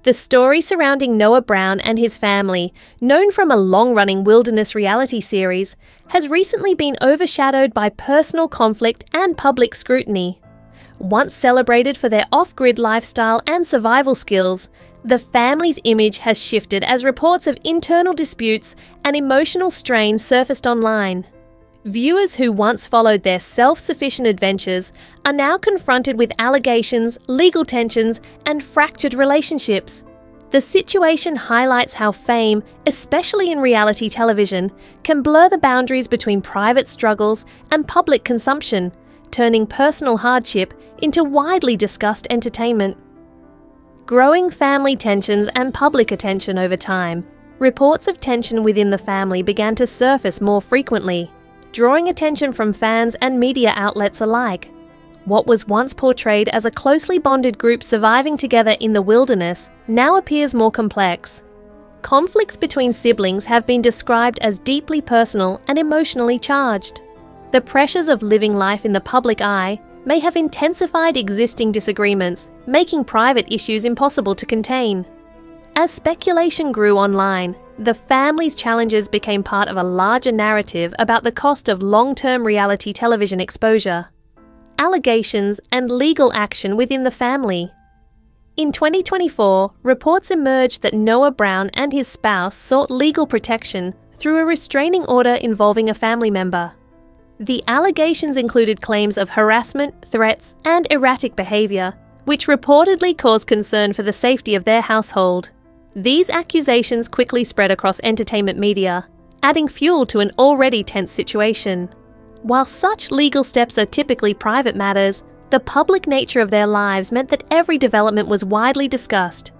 The story surrounding Noah Brown and his family, known from a long-running wilderness reality series, has recently been overshadowed by personal conflict and public scrutiny. Once celebrated for their off-grid lifestyle and survival skills, the family's image has shifted as reports of internal disputes and emotional strain surfaced online. Viewers who once followed their self-sufficient adventures are now confronted with allegations, legal tensions, and fractured relationships. The situation highlights how fame, especially in reality television, can blur the boundaries between private struggles and public consumption, turning personal hardship into widely discussed entertainment. Growing family tensions and public attention over time, reports of tension within the family began to surface more frequently, drawing attention from fans and media outlets alike. What was once portrayed as a closely bonded group surviving together in the wilderness now appears more complex. Conflicts between siblings have been described as deeply personal and emotionally charged. The pressures of living life in the public eye may have intensified existing disagreements, making private issues impossible to contain. As speculation grew online, the family's challenges became part of a larger narrative about the cost of long-term reality television exposure, allegations, and legal action within the family. In 2024, reports emerged that Noah Brown and his spouse sought legal protection through a restraining order involving a family member. The allegations included claims of harassment, threats, and erratic behavior, which reportedly caused concern for the safety of their household. These accusations quickly spread across entertainment media, adding fuel to an already tense situation. While such legal steps are typically private matters, the public nature of their lives meant that every development was widely discussed.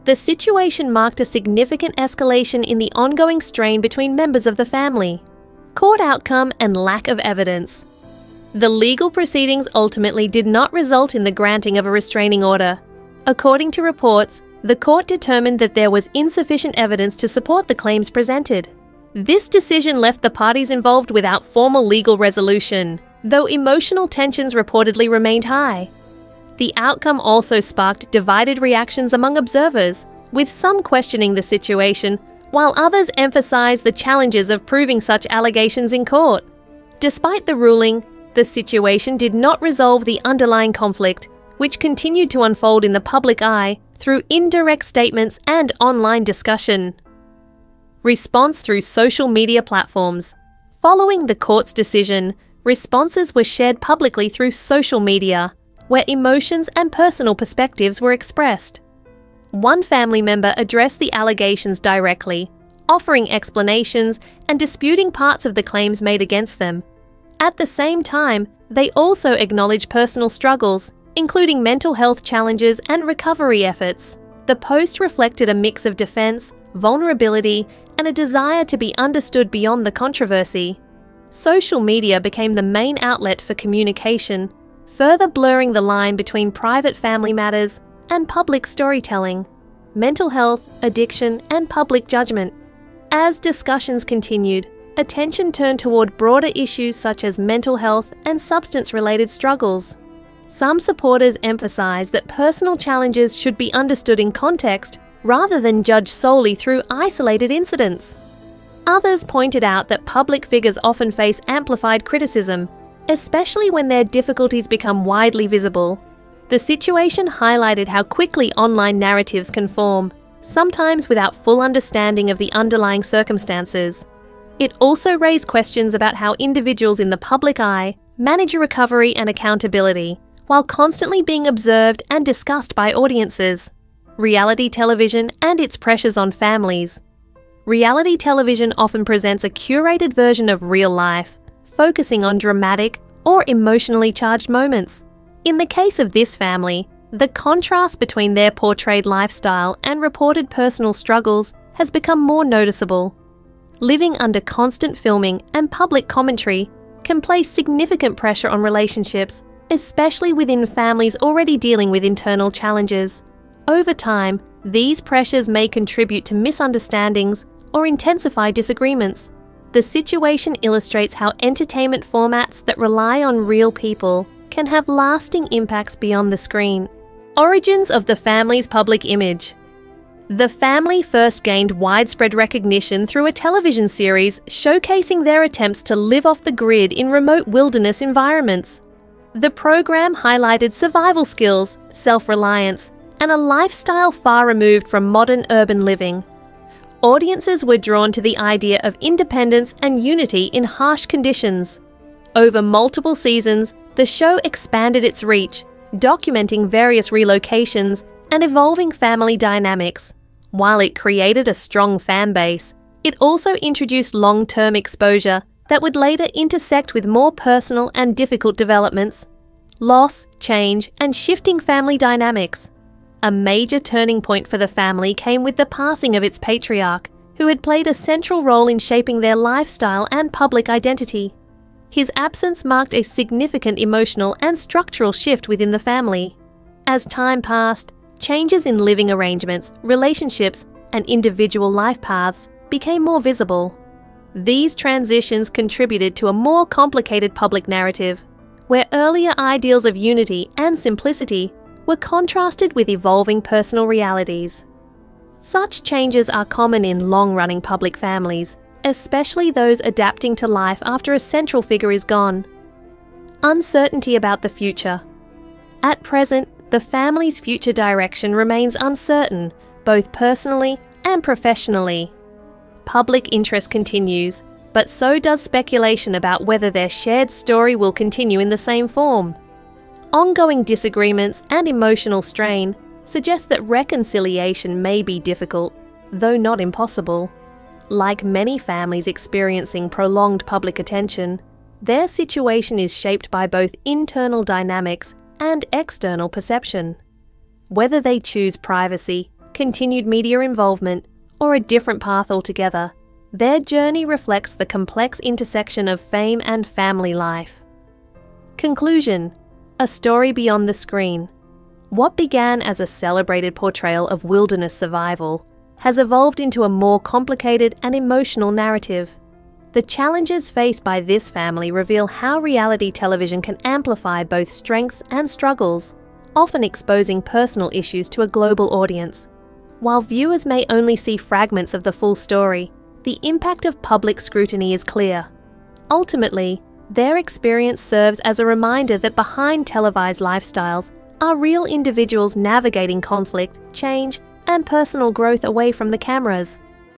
The situation marked a significant escalation in the ongoing strain between members of the family. Court outcome and lack of evidence. The legal proceedings ultimately did not result in the granting of a restraining order. According to reports, the court determined that there was insufficient evidence to support the claims presented. This decision left the parties involved without formal legal resolution, though emotional tensions reportedly remained high. The outcome also sparked divided reactions among observers, with some questioning the situation, while others emphasized the challenges of proving such allegations in court. Despite the ruling, the situation did not resolve the underlying conflict, which continued to unfold in the public eye through indirect statements and online discussion. Response through social media platforms. Following the court's decision, responses were shared publicly through social media, where emotions and personal perspectives were expressed. One family member addressed the allegations directly, offering explanations and disputing parts of the claims made against them. At the same time, they also acknowledged personal struggles, including mental health challenges and recovery efforts. The post reflected a mix of defense, vulnerability, and a desire to be understood beyond the controversy. Social media became the main outlet for communication, further blurring the line between private family matters and public storytelling, mental health, addiction, and public judgment. As discussions continued, attention turned toward broader issues such as mental health and substance-related struggles. Some supporters emphasized that personal challenges should be understood in context rather than judged solely through isolated incidents. Others pointed out that public figures often face amplified criticism, especially when their difficulties become widely visible. The situation highlighted how quickly online narratives can form, sometimes without full understanding of the underlying circumstances. It also raised questions about how individuals in the public eye manage recovery and accountability, while constantly being observed and discussed by audiences. Reality television and its pressures on families. Reality television often presents a curated version of real life, focusing on dramatic or emotionally charged moments. In the case of this family, the contrast between their portrayed lifestyle and reported personal struggles has become more noticeable. Living under constant filming and public commentary can place significant pressure on relationships, especially within families already dealing with internal challenges. Over time, these pressures may contribute to misunderstandings or intensify disagreements. The situation illustrates how entertainment formats that rely on real people can have lasting impacts beyond the screen. Origins of the family's public image. The family first gained widespread recognition through a television series showcasing their attempts to live off the grid in remote wilderness environments. The program highlighted survival skills, self-reliance, and a lifestyle far removed from modern urban living. Audiences were drawn to the idea of independence and unity in harsh conditions. Over multiple seasons, the show expanded its reach, documenting various relocations and evolving family dynamics. While it created a strong fan base, it also introduced long-term exposure that would later intersect with more personal and difficult developments, loss, change, and shifting family dynamics. A major turning point for the family came with the passing of its patriarch, who had played a central role in shaping their lifestyle and public identity. His absence marked a significant emotional and structural shift within the family. As time passed, changes in living arrangements, relationships, and individual life paths became more visible. These transitions contributed to a more complicated public narrative, where earlier ideals of unity and simplicity were contrasted with evolving personal realities. Such changes are common in long-running public families, especially those adapting to life after a central figure is gone. Uncertainty about the future. At present, the family's future direction remains uncertain, both personally and professionally. Public interest continues, but so does speculation about whether their shared story will continue in the same form. Ongoing disagreements and emotional strain suggest that reconciliation may be difficult, though not impossible. Like many families experiencing prolonged public attention, their situation is shaped by both internal dynamics and external perception. Whether they choose privacy, continued media involvement, or a different path altogether, their journey reflects the complex intersection of fame and family life. Conclusion: a story beyond the screen. What began as a celebrated portrayal of wilderness survival has evolved into a more complicated and emotional narrative. The challenges faced by this family reveal how reality television can amplify both strengths and struggles, often exposing personal issues to a global audience. While viewers may only see fragments of the full story, the impact of public scrutiny is clear. Ultimately, their experience serves as a reminder that behind televised lifestyles are real individuals navigating conflict, change, and personal growth away from the cameras.